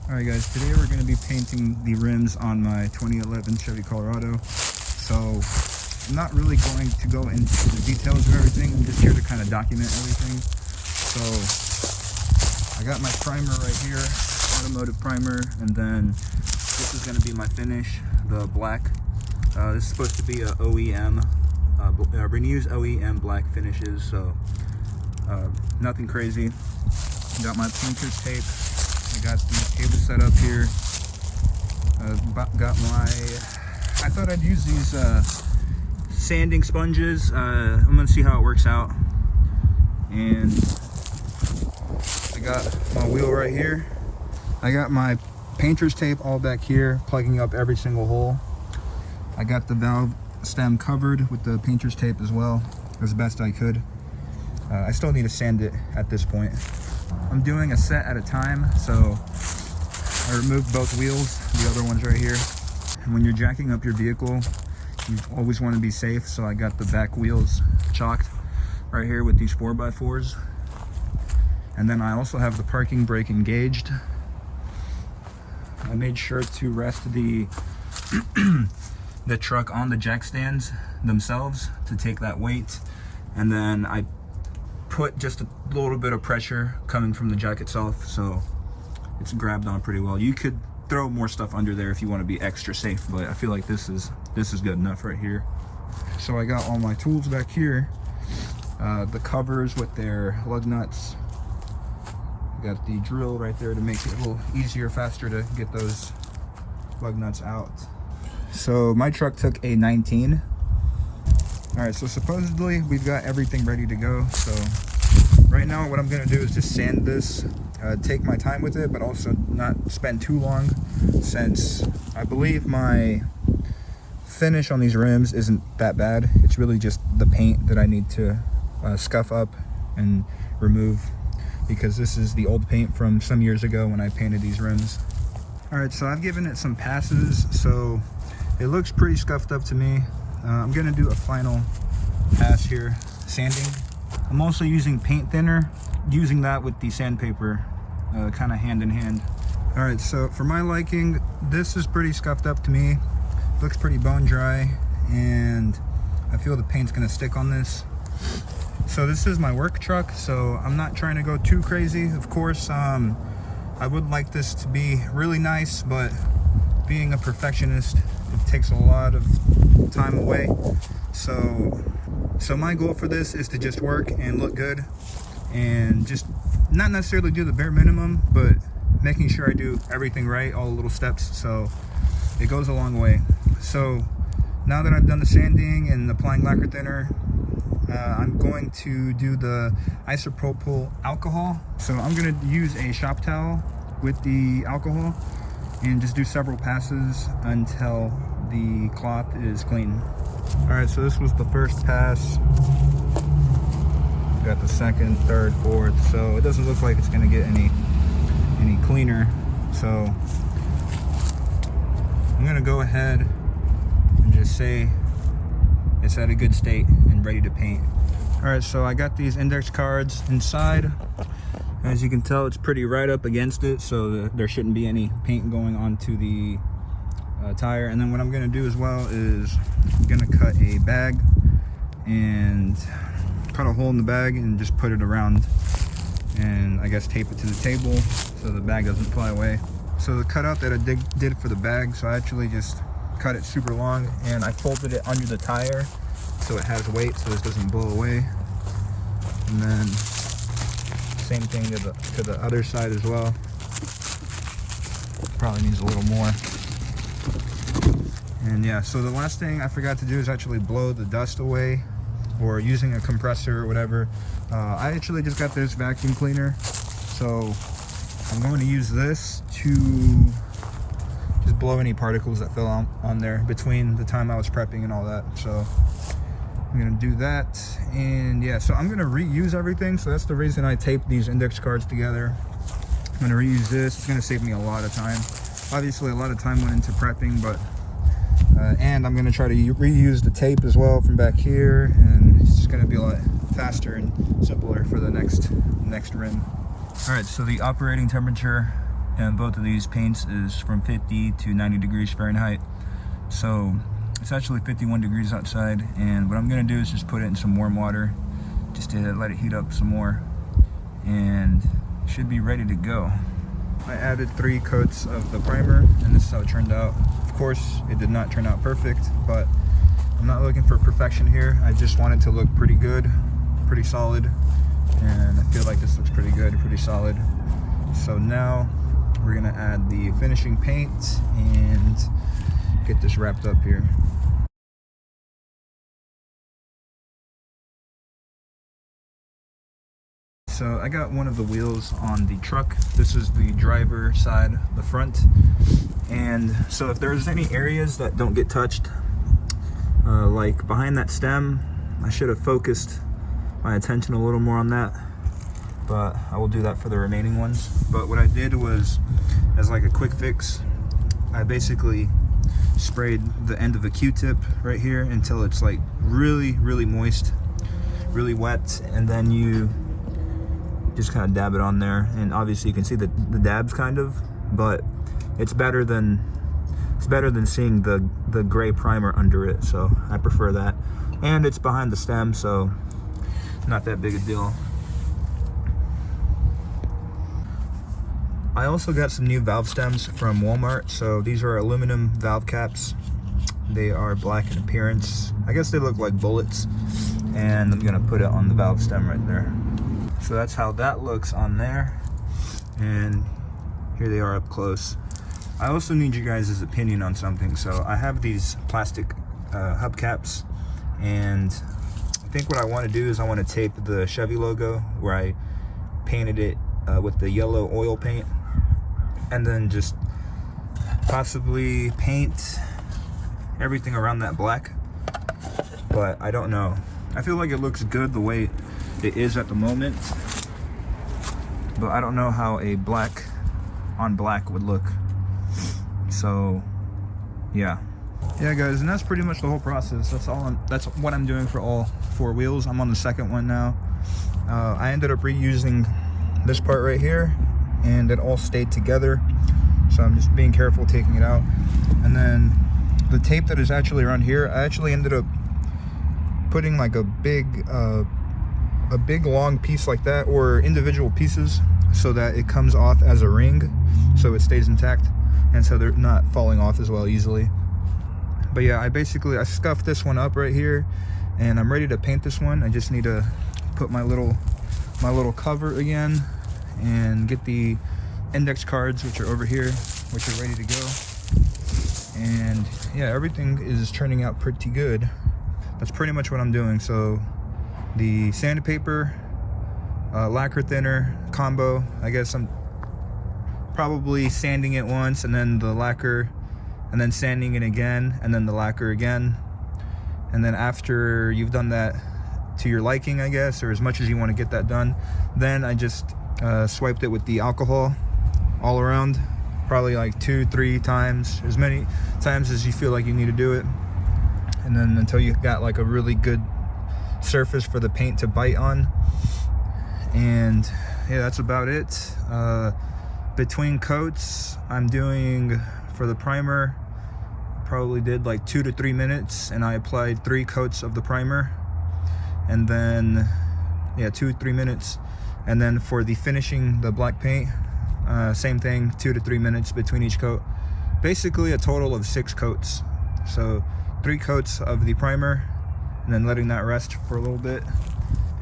Alright guys, today we're going to be painting the rims on my 2011 Chevy Colorado. So I'm not really going to go into the details of everything. I'm just here to kind of document everything. So I got my primer right here, automotive primer, and then this is going to be my finish, the black. This is supposed to be a OEM, Renew's OEM black finishes, so nothing crazy. Got my painter's tape. I got the table set up here. Got my, I thought I'd use these sanding sponges. I'm gonna see how it works out. And I got my wheel right here. I got my painter's tape all back here, plugging up every single hole. I got the valve stem covered with the painter's tape as well, as best I could. I still need to sand it at this point. I'm doing a set at a time, so I removed both wheels, the other one's right here. And when you're jacking up your vehicle, you always want to be safe, so I got the back wheels chalked right here with these 4x4s. And then I also have the parking brake engaged. I made sure to rest the the truck on the jack stands themselves to take that weight, and then I put just a little bit of pressure coming from the jack itself, so it's grabbed on pretty well. You could throw more stuff under there if you want to be extra safe, but I feel like this is good enough right here. So I got all my tools back here, the covers with their lug nuts. Got the drill right there to make it a little easier, faster to get those lug nuts out. So my truck took a 19. All right, so supposedly we've got everything ready to go. So right now what I'm gonna do is just sand this, take my time with it, but also not spend too long, since I believe my finish on these rims isn't that bad. It's really just the paint that I need to scuff up and remove, because this is the old paint from some years ago when I painted these rims. All right, so I've given it some passes, so it looks pretty scuffed up to me. I'm gonna do a final pass here, sanding. I'm also using paint thinner, using that with the sandpaper, kind of hand in hand. All right, so for my liking, this is pretty scuffed up to me. Looks pretty bone dry, and I feel the paint's gonna stick on this. So this is my work truck, so I'm not trying to go too crazy. Of course, I would like this to be really nice, but being a perfectionist, it takes a lot of time away. So my goal for this is to just work and look good, and just not necessarily do the bare minimum, but making sure I do everything right, all the little steps, so it goes a long way. So now that I've done the sanding and applying lacquer thinner, I'm going to do the isopropyl alcohol. So I'm going to use a shop towel with the alcohol and just do several passes until the cloth is clean. All right, so this was the first pass. Got the second, third, fourth. So it doesn't look like it's going to get any cleaner. So I'm going to go ahead and just say it's at a good state and ready to paint. All right, so I got these index cards inside. As you can tell, it's pretty right up against it, so there shouldn't be any paint going onto the tire. And then what I'm gonna do as well is I'm gonna cut a bag and cut a hole in the bag and just put it around, and I guess tape it to the table so the bag doesn't fly away. So the cutout that I did for the bag, so I actually just cut it super long, and I folded it under the tire so it has weight, so this doesn't blow away. And then same thing to the other side as well. Probably needs a little more. And yeah, so the last thing I forgot to do is actually blow the dust away, or using a compressor or whatever. I actually just got this vacuum cleaner, so I'm going to use this to just blow any particles that fell on there between the time I was prepping and all that. So I'm gonna do that. And yeah, so I'm gonna reuse everything, so that's the reason I taped these index cards together. I'm gonna reuse this. It's gonna save me a lot of time. Obviously a lot of time went into prepping, but and I'm gonna try to reuse the tape as well from back here, and it's just gonna be a lot faster and simpler for the next rim. All right, so the operating temperature and both of these paints is from 50 to 90 degrees Fahrenheit. So it's actually 51 degrees outside, and what I'm gonna do is just put it in some warm water just to let it heat up some more, and it should be ready to go. I added 3 coats of the primer, and this is how it turned out. Of course, it did not turn out perfect, but I'm not looking for perfection here. I just want it to look pretty good, pretty solid, and I feel like this looks pretty good, pretty solid. So now we're gonna add the finishing paint and get this wrapped up here. So I got one of the wheels on the truck. This is the driver side, the front. And so if there's any areas that don't get touched, like behind that stem, I should have focused my attention a little more on that, but I will do that for the remaining ones. But what I did was, as like a quick fix, I basically sprayed the end of a Q-tip right here until it's like really moist, really wet, and then you just kind of dab it on there, and obviously you can see the dabs kind of, but it's better than seeing the gray primer under it, so I prefer that. And it's behind the stem, so not that big a deal. I also got some new valve stems from Walmart. So these are aluminum valve caps. They are black in appearance. I guess they look like bullets, and I'm gonna put it on the valve stem right there. So that's how that looks on there, and here they are up close. I also need you guys' opinion on something. So I have these plastic hubcaps, and I think what I want to do is I want to tape the Chevy logo where I painted it with the yellow oil paint, and then just possibly paint everything around that black. But I don't know. I feel like it looks good the way it is at the moment, but I don't know how a black on black would look. So yeah guys, and that's pretty much the whole process. That's what I'm doing for all 4 wheels. I'm on the second one now. I ended up reusing this part right here, and it all stayed together, so I'm just being careful taking it out. And then the tape that is actually around here, I actually ended up putting like a big long piece like that, or individual pieces, so that it comes off as a ring, so it stays intact, and so they're not falling off as well easily. But yeah, I scuffed this one up right here, and I'm ready to paint this one. I just need to put my little cover again, and get the index cards, which are over here, which are ready to go. And yeah, everything is turning out pretty good. That's pretty much what I'm doing. So the sandpaper, lacquer thinner combo, I guess I'm probably sanding it once, and then the lacquer, and then sanding it again, and then the lacquer again. And then after you've done that to your liking, I guess, or as much as you want to get that done, then I just swiped it with the alcohol all around, probably like 2-3 times, as many times as you feel like you need to do it, and then until you've got like a really good surface for the paint to bite on. And yeah, that's about it. Between coats, I'm doing, for the primer, probably did like 2 to 3 minutes, and I applied 3 coats of the primer, and then 2-3 minutes. And then for the finishing, the black paint, same thing, 2 to 3 minutes between each coat. Basically a total of 6 coats. So 3 coats of the primer, and then letting that rest for a little bit,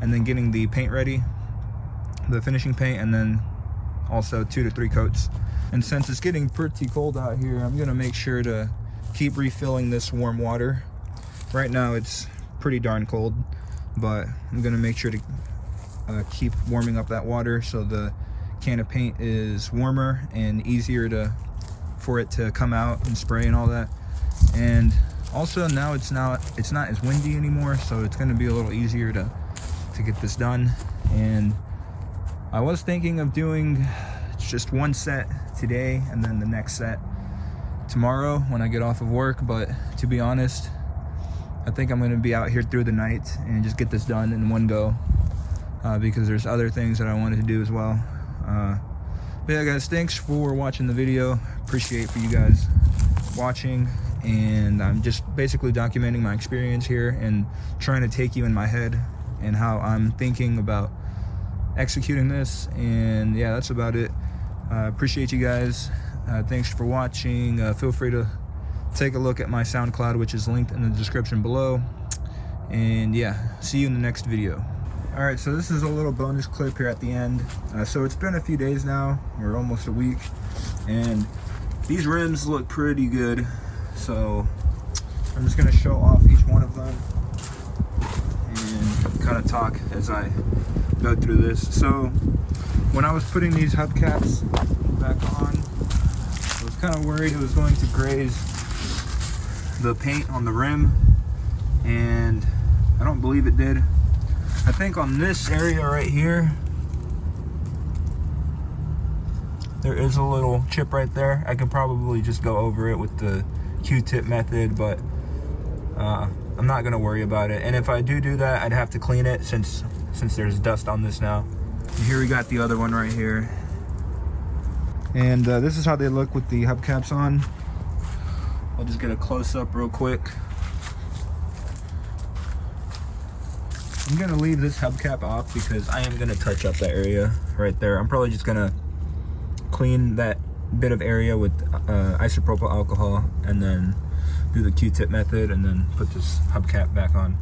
and then getting the paint ready, the finishing paint, and then also 2 to 3 coats. And since it's getting pretty cold out here, I'm gonna make sure to keep refilling this warm water. Right now it's pretty darn cold, but I'm gonna make sure to keep warming up that water so the can of paint is warmer and easier for it to come out and spray and all that. And also now it's not as windy anymore, so it's going to be a little easier to get this done. And I was thinking of doing just 1 set today, and then the next set tomorrow when I get off of work, but to be honest, I think I'm going to be out here through the night and just get this done in one go, because there's other things that I wanted to do as well. But yeah, guys, thanks for watching the video. Appreciate for you guys watching, and I'm just basically documenting my experience here and trying to take you in my head and how I'm thinking about executing this. And yeah, that's about it. Appreciate you guys. Thanks for watching. Feel free to take a look at my SoundCloud, which is linked in the description below. And yeah, see you in the next video. All right, so this is a little bonus clip here at the end. So it's been a few days now, or almost a week, and these rims look pretty good. So I'm just gonna show off each one of them and kind of talk as I go through this. So when I was putting these hubcaps back on, I was kind of worried it was going to graze the paint on the rim, and I don't believe it did. I think on this area right here, there is a little chip right there. I could probably just go over it with the Q-tip method, but I'm not gonna worry about it. And if I do that, I'd have to clean it since there's dust on this now. And here we got the other one right here. And this is how they look with the hubcaps on. I'll just get a close-up real quick. I'm gonna leave this hubcap off because I am gonna touch up that area right there. I'm probably just gonna clean that bit of area with isopropyl alcohol and then do the Q-tip method and then put this hubcap back on.